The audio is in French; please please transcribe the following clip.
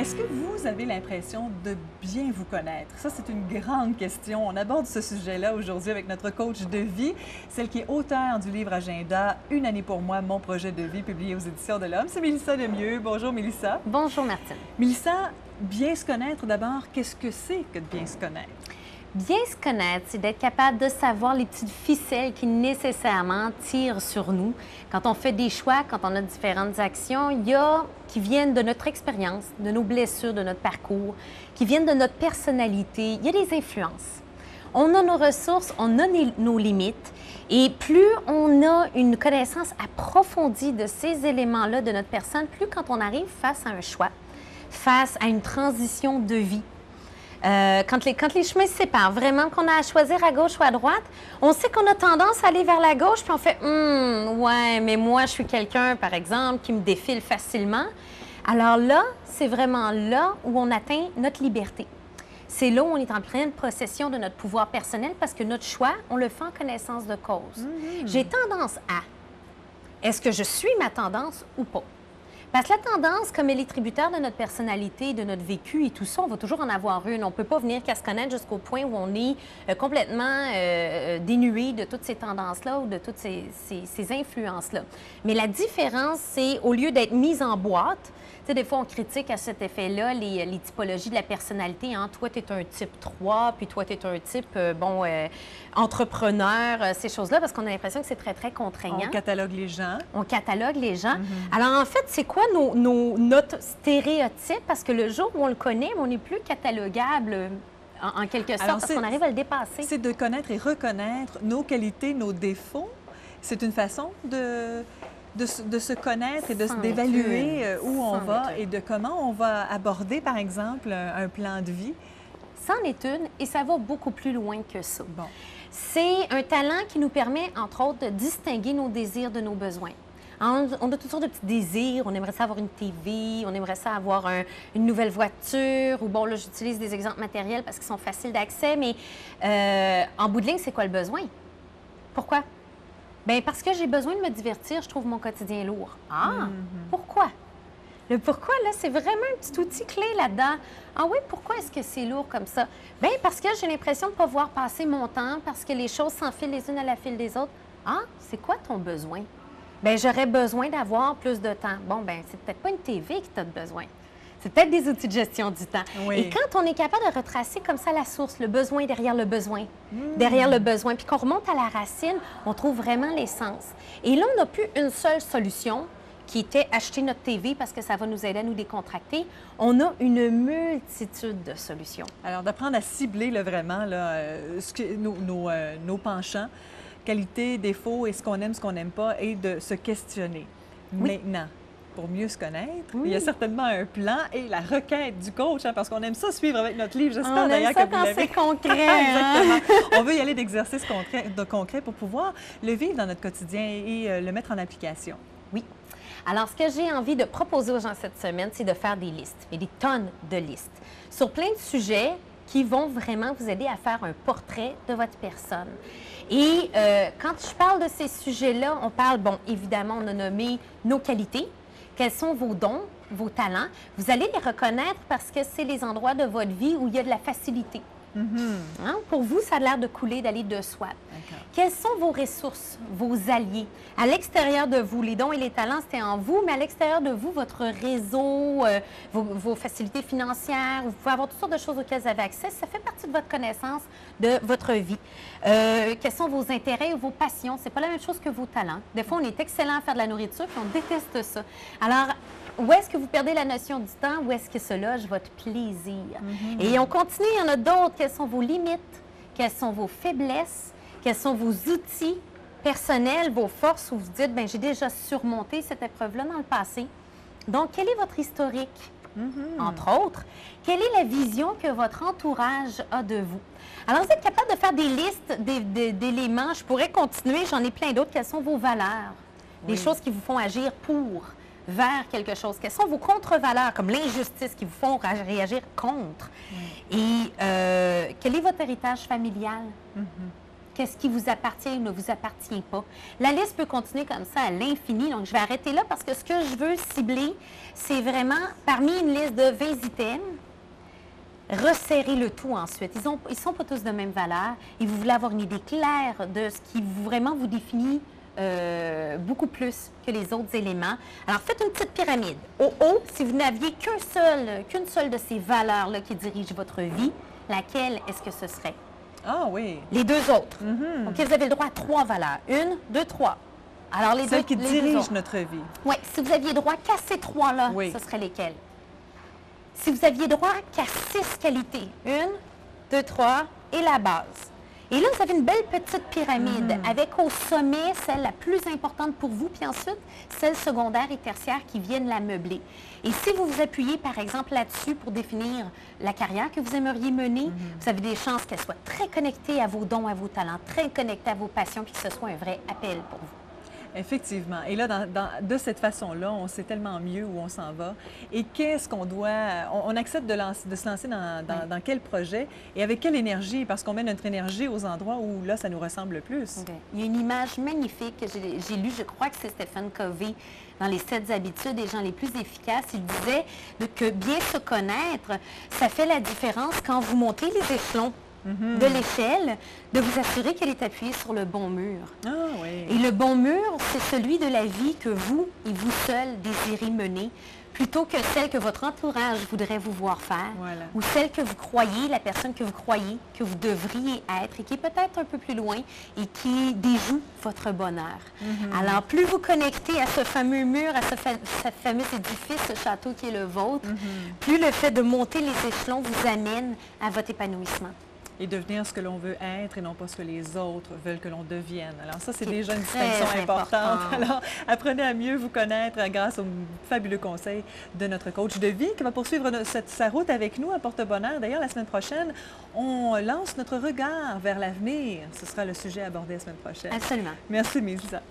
Est-ce que vous avez l'impression de bien vous connaître? Ça, c'est une grande question. On aborde ce sujet-là aujourd'hui avec notre coach de vie, celle qui est auteure du livre Agenda, Une année pour moi, mon projet de vie, publié aux Éditions de l'Homme. C'est Mélissa Lemieux. Bonjour, Mélissa. Bonjour, Martine. Mélissa, bien se connaître d'abord, qu'est-ce que c'est que de bien se connaître? Bien se connaître, c'est d'être capable de savoir les petites ficelles qui nécessairement tirent sur nous. Quand on fait des choix, quand on a différentes actions, il y a qui viennent de notre expérience, de nos blessures, de notre parcours, qui viennent de notre personnalité. Il y a des influences. On a nos ressources, on a nos limites. Et plus on a une connaissance approfondie de ces éléments-là de notre personne, plus quand on arrive face à un choix, face à une transition de vie, quand les chemins se séparent, vraiment qu'on a à choisir à gauche ou à droite, on sait qu'on a tendance à aller vers la gauche, puis on fait ouais, mais moi, je suis quelqu'un, par exemple, qui me défile facilement. Alors là, c'est vraiment là où on atteint notre liberté. C'est là où on est en pleine possession de notre pouvoir personnel parce que notre choix, on le fait en connaissance de cause. J'ai tendance à. Est-ce que je suis ma tendance ou pas? Parce que la tendance, comme elle est tributaire de notre personnalité, de notre vécu et tout ça, on va toujours en avoir une. On ne peut pas venir qu'à se connaître jusqu'au point où on est complètement dénué de toutes ces tendances-là ou de toutes ces influences-là. Mais la différence, c'est au lieu d'être mise en boîte, tu sais, des fois, on critique à cet effet-là les typologies de la personnalité. Hein? Toi, tu es un type 3, puis toi, tu es un type, entrepreneur, ces choses-là, parce qu'on a l'impression que c'est très, très contraignant. On catalogue les gens. On catalogue les gens. Alors, en fait, c'est quoi notre stéréotype? Parce que le jour où on le connaît, on n'est plus catalogable en quelque sorte, parce qu'on arrive à le dépasser. C'est de connaître et reconnaître nos qualités, nos défauts. C'est une façon de se connaître et d'évaluer où on va et de comment on va aborder, par exemple, un plan de vie. C'en est une et ça va beaucoup plus loin que ça. Bon. C'est un talent qui nous permet, entre autres, de distinguer nos désirs de nos besoins. On a toutes sortes de petits désirs. On aimerait ça avoir une TV, on aimerait ça avoir une nouvelle voiture. Ou bon, là, j'utilise des exemples matériels parce qu'ils sont faciles d'accès, mais en bout de ligne, c'est quoi le besoin? Pourquoi? Bien, parce que j'ai besoin de me divertir, je trouve mon quotidien lourd. Ah! Pourquoi? Le pourquoi, là, c'est vraiment un petit outil clé là-dedans. Ah oui, pourquoi est-ce que c'est lourd comme ça? Bien, parce que j'ai l'impression de ne pas voir passer mon temps, parce que les choses s'enfilent les unes à la file des autres. Ah, c'est quoi ton besoin? Bien, j'aurais besoin d'avoir plus de temps. Bon, bien, c'est peut-être pas une TV que tu as besoin. C'est peut-être des outils de gestion du temps. Oui. Et quand on est capable de retracer comme ça la source, le besoin derrière le besoin, derrière le besoin, puis qu'on remonte à la racine, on trouve vraiment l'essence. Et là, on n'a plus une seule solution qui était acheter notre TV parce que ça va nous aider à nous décontracter. On a une multitude de solutions. Alors, d'apprendre à cibler là, vraiment là, nos penchants, qualités, défauts et ce qu'on aime, ce qu'on n'aime pas, et de se questionner. Oui. Maintenant, pour mieux se connaître, il y a certainement un plan et la requête du coach, hein, parce qu'on aime ça suivre avec notre livre. J'espère d'ailleurs que vous l'avez. C'est concret. Hein? Exactement. On veut y aller d'exercices concrets pour pouvoir le vivre dans notre quotidien et le mettre en application. Oui. Alors, ce que j'ai envie de proposer aux gens cette semaine, c'est de faire des listes, et des tonnes de listes, sur plein de sujets qui vont vraiment vous aider à faire un portrait de votre personne. Et quand je parle de ces sujets-là, on parle, bon, évidemment, on a nommé nos qualités, quels sont vos dons, vos talents. Vous allez les reconnaître parce que c'est les endroits de votre vie où il y a de la facilité. Hein? Pour vous, ça a l'air de couler, d'aller de soi. Quelles sont vos ressources, vos alliés? À l'extérieur de vous, les dons et les talents, c'était en vous, mais à l'extérieur de vous, votre réseau, vos facilités financières, vous pouvez avoir toutes sortes de choses auxquelles vous avez accès. Ça fait partie de votre connaissance, de votre vie. Quels sont vos intérêts ou vos passions? C'est pas la même chose que vos talents. Des fois, on est excellent à faire de la nourriture, puis on déteste ça. Alors, où est-ce que vous perdez la notion du temps? Où est-ce que se loge votre plaisir? Et on continue, il y en a d'autres. Quelles sont vos limites? Quelles sont vos faiblesses? Quels sont vos outils personnels, vos forces où vous dites, bien, j'ai déjà surmonté cette épreuve-là dans le passé. Donc, quel est votre historique? Entre autres, quelle est la vision que votre entourage a de vous? Alors, vous êtes capable de faire des listes d'éléments. Je pourrais continuer, j'en ai plein d'autres. Quelles sont vos valeurs? Les choses qui vous font agir pour, vers quelque chose. Quelles sont vos contre-valeurs, comme l'injustice, qui vous font réagir contre? Et quel est votre héritage familial? qu'est-ce qui vous appartient ou ne vous appartient pas. La liste peut continuer comme ça à l'infini, donc je vais arrêter là parce que ce que je veux cibler, c'est vraiment parmi une liste de 20 items, resserrer le tout ensuite. Ils sont pas tous de même valeur et vous voulez avoir une idée claire de ce qui vraiment vous définit beaucoup plus que les autres éléments. Alors, faites une petite pyramide. Au haut, si vous n'aviez qu'une seule de ces valeurs-là qui dirigent votre vie, laquelle est-ce que ce serait? Ah oui. Les deux autres. OK, vous avez le droit à 3 valeurs. 1, 2, 3. Alors, Celles qui dirigent notre vie. Oui, si vous aviez droit qu'à ces 3-là, ce seraient lesquelles? Si vous aviez droit qu'à 6 qualités, 1, 2, 3 et la base. Et là, vous avez une belle petite pyramide avec au sommet celle la plus importante pour vous, puis ensuite celles secondaires et tertiaires qui viennent la meubler. Et si vous vous appuyez, par exemple, là-dessus pour définir la carrière que vous aimeriez mener, vous avez des chances qu'elle soit très connectée à vos dons, à vos talents, très connectée à vos passions, puis que ce soit un vrai appel pour vous. Effectivement. Et là, de cette façon-là, on sait tellement mieux où on s'en va. Et qu'est-ce qu'on doit... On accepte de se lancer dans quel projet et avec quelle énergie, parce qu'on met notre énergie aux endroits où, là, ça nous ressemble le plus. Okay. Il y a une image magnifique que j'ai lue, je crois que c'est Stephen Covey, dans les 7 habitudes des gens les plus efficaces. Il disait que bien se connaître, ça fait la différence quand vous montez les échelons de l'échelle, de vous assurer qu'elle est appuyée sur le bon mur. Ah, oui. Et le bon mur, c'est celui de la vie que vous et vous seul désirez mener, plutôt que celle que votre entourage voudrait vous voir faire, ou celle que vous croyez, la personne que vous croyez que vous devriez être et qui est peut-être un peu plus loin et qui déjoue votre bonheur. Alors, plus vous connectez à ce fameux mur, à ce fameux édifice, ce château qui est le vôtre, plus le fait de monter les échelons vous amène à votre épanouissement. Et devenir ce que l'on veut être et non pas ce que les autres veulent que l'on devienne. Alors ça, c'est déjà une distinction importante. Alors, apprenez à mieux vous connaître grâce aux fabuleux conseils de notre coach de vie qui va poursuivre sa route avec nous à Porte-Bonheur. D'ailleurs, la semaine prochaine, on lance notre regard vers l'avenir. Ce sera le sujet abordé la semaine prochaine. Absolument. Merci, Mélissa.